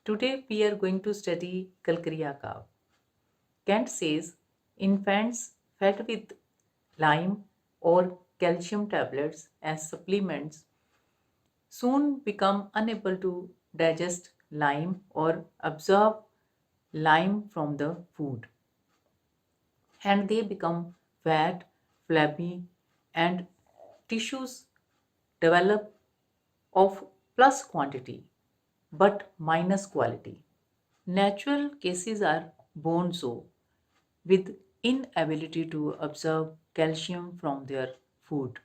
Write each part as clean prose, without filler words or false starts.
Today we are going to study Calc Carb. Kent says infants fed with lime or calcium tablets as supplements soon become unable to digest lime or absorb lime from the food, and they become fat, flabby, and tissues develop of plus quantity but minus quality. Natural cases are born so, with inability to absorb calcium from their food,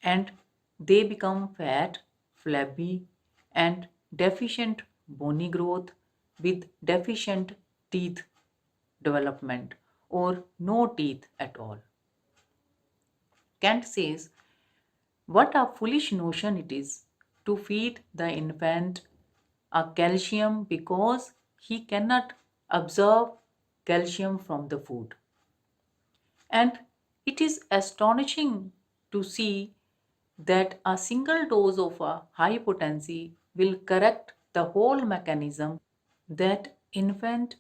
and they become fat, flabby, and deficient bony growth with deficient teeth development or no teeth at all. Kant says, what a foolish notion it is to feed the infant a calcium because he cannot absorb calcium from the food. And it is astonishing to see that a single dose of a high potency will correct the whole mechanism that infant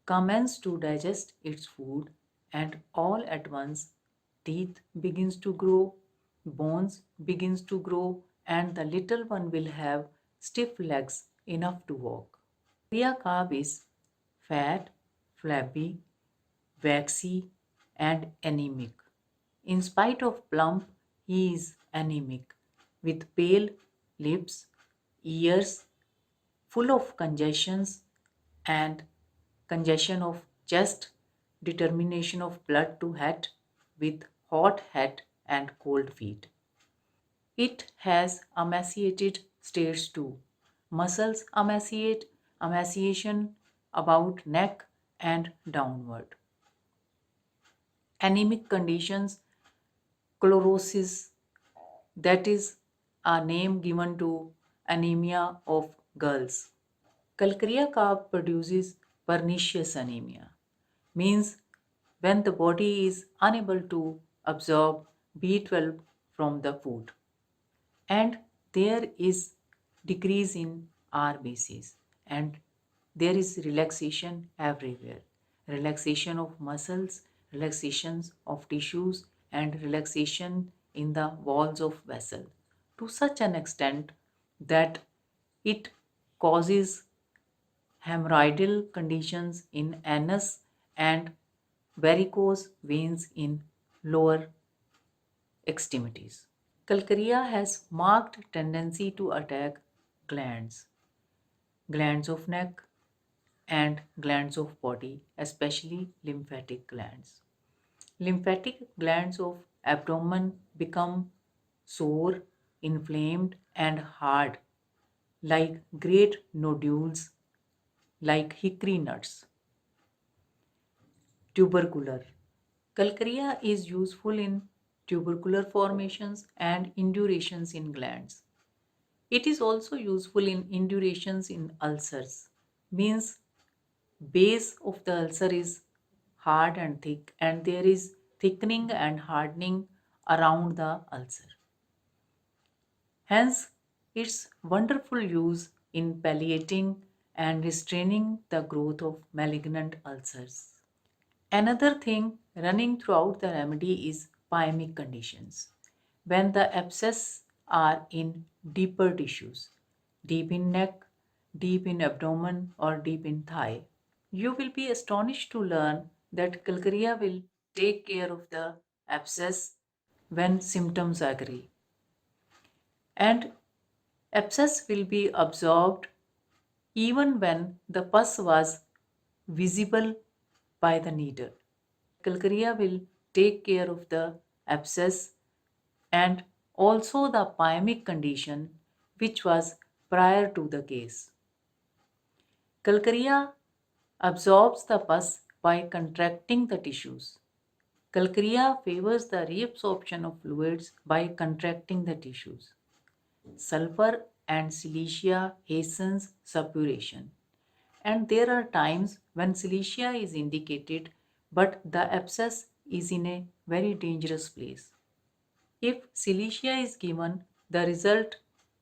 commences to digest its food, and all at once teeth begins to grow, bones begins to grow, and the little one will have stiff legs enough to walk. Ria carb is fat, flabby, waxy, and anemic. In spite of plump, he is anemic, with pale lips, ears full of congestions and congestion of chest, determination of blood to head, with hot head and cold feet. It has emaciated states too. Muscles emaciation about neck and downward. Anemic conditions, chlorosis, that is a name given to anemia of girls. Calcarea carb produces pernicious anemia, means when the body is unable to absorb B12 from the food, and there is decrease in RBCs, and there is relaxation everywhere, relaxation of muscles, relaxations of tissues, and relaxation in the walls of vessel to such an extent that it causes hemorrhoidal conditions in anus and varicose veins in lower extremities. Calcarea has marked tendency to attack glands, glands of neck and glands of body, especially lymphatic glands. Lymphatic glands of abdomen become sore, inflamed and hard like great nodules like hickory nuts. Tubercular. Calcarea is useful in tubercular formations and indurations in glands. It is also useful in indurations in ulcers. Means base of the ulcer is hard and thick, and there is thickening and hardening around the ulcer. Hence, its wonderful use in palliating and restraining the growth of malignant ulcers. Another thing running throughout the remedy is pyemic conditions. When the abscess are in deeper tissues, deep in neck, deep in abdomen, or deep in thigh, you will be astonished to learn that Calcarea will take care of the abscess when symptoms agree. And abscess will be absorbed even when the pus was visible by the needle. Calcarea will take care of the abscess and also the pyemic condition which was prior to the case. Calcarea absorbs the pus by contracting the tissues. Calcarea favors the reabsorption of fluids by contracting the tissues. Sulfur and silicia hastens suppuration. And there are times when silicia is indicated, but the abscess is in a very dangerous place. If silicia is given, the result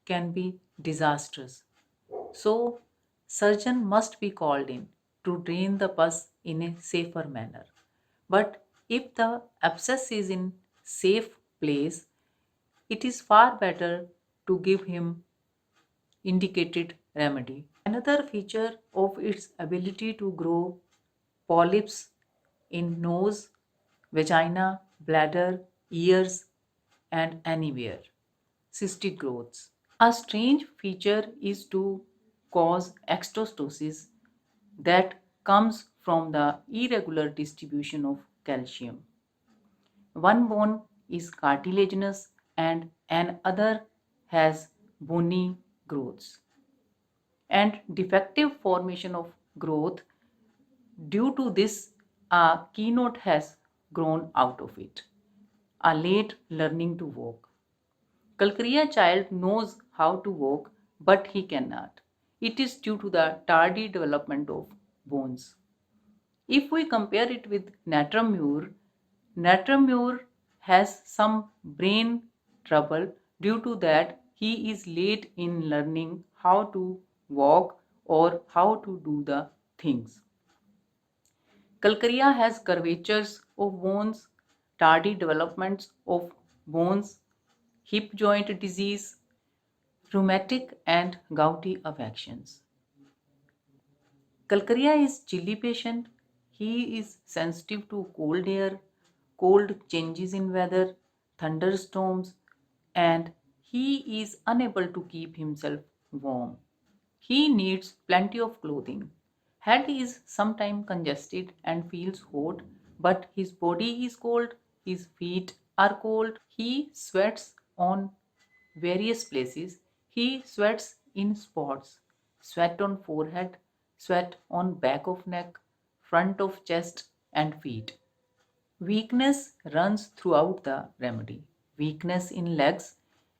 can be disastrous. So, surgeon must be called in to drain the pus in a safer manner. But if the abscess is in safe place, it is far better to give him indicated remedy. Another feature of its ability to grow polyps in nose, vagina, bladder, ears, and anywhere. Cystic growths. A strange feature is to cause exostosis that comes from the irregular distribution of calcium. One bone is cartilaginous and another has bony growths. And defective formation of growth, due to this, a keynote has grown out of it. A late learning to walk. Kalkaria child knows how to walk, but he cannot. It is due to the tardy development of bones. If we compare it with Natramur has some brain trouble due to that he is late in learning how to walk or how to do the things. Calcarea has curvatures of bones, tardy developments of bones, hip joint disease, rheumatic and gouty affections. Calcarea is chilly patient. He is sensitive to cold air, cold changes in weather, thunderstorms, and he is unable to keep himself warm. He needs plenty of clothing. Head is sometimes congested and feels hot, but his body is cold, his feet are cold. He sweats on various places. He sweats in spots, sweat on forehead, sweat on back of neck, front of chest and feet. Weakness runs throughout the remedy. Weakness in legs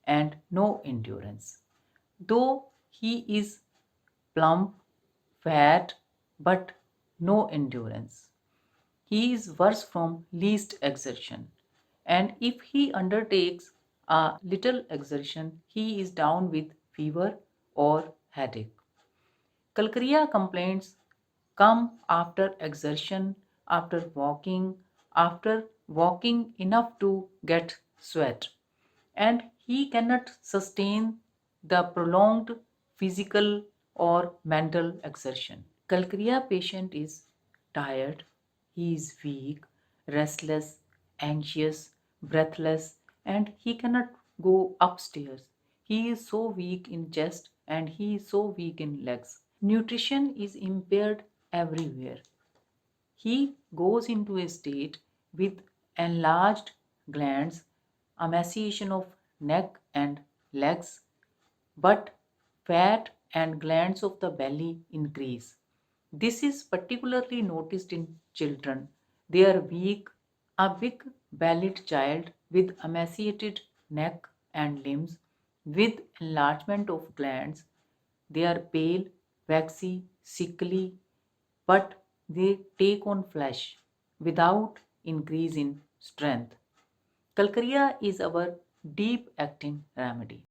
and no endurance. Though he is plump, fat, but no endurance. He is worse from least exertion. And if he undertakes a little exertion, he is down with fever or headache. Calcarea complaints come after exertion, after walking enough to get sweat, and he cannot sustain the prolonged physical or mental exertion. Calcarea patient is tired, he is weak, restless, anxious, breathless, and he cannot go upstairs. He is so weak in chest and he is so weak in legs. Nutrition is impaired everywhere. He goes into a state with enlarged glands, emaciation of neck and legs, but fat and glands of the belly increase. This is particularly noticed in children. They are weak. A big bellied child with emaciated neck and limbs, with enlargement of glands, they are pale, waxy, sickly, but they take on flesh without increase in strength. Calcarea is our deep acting remedy.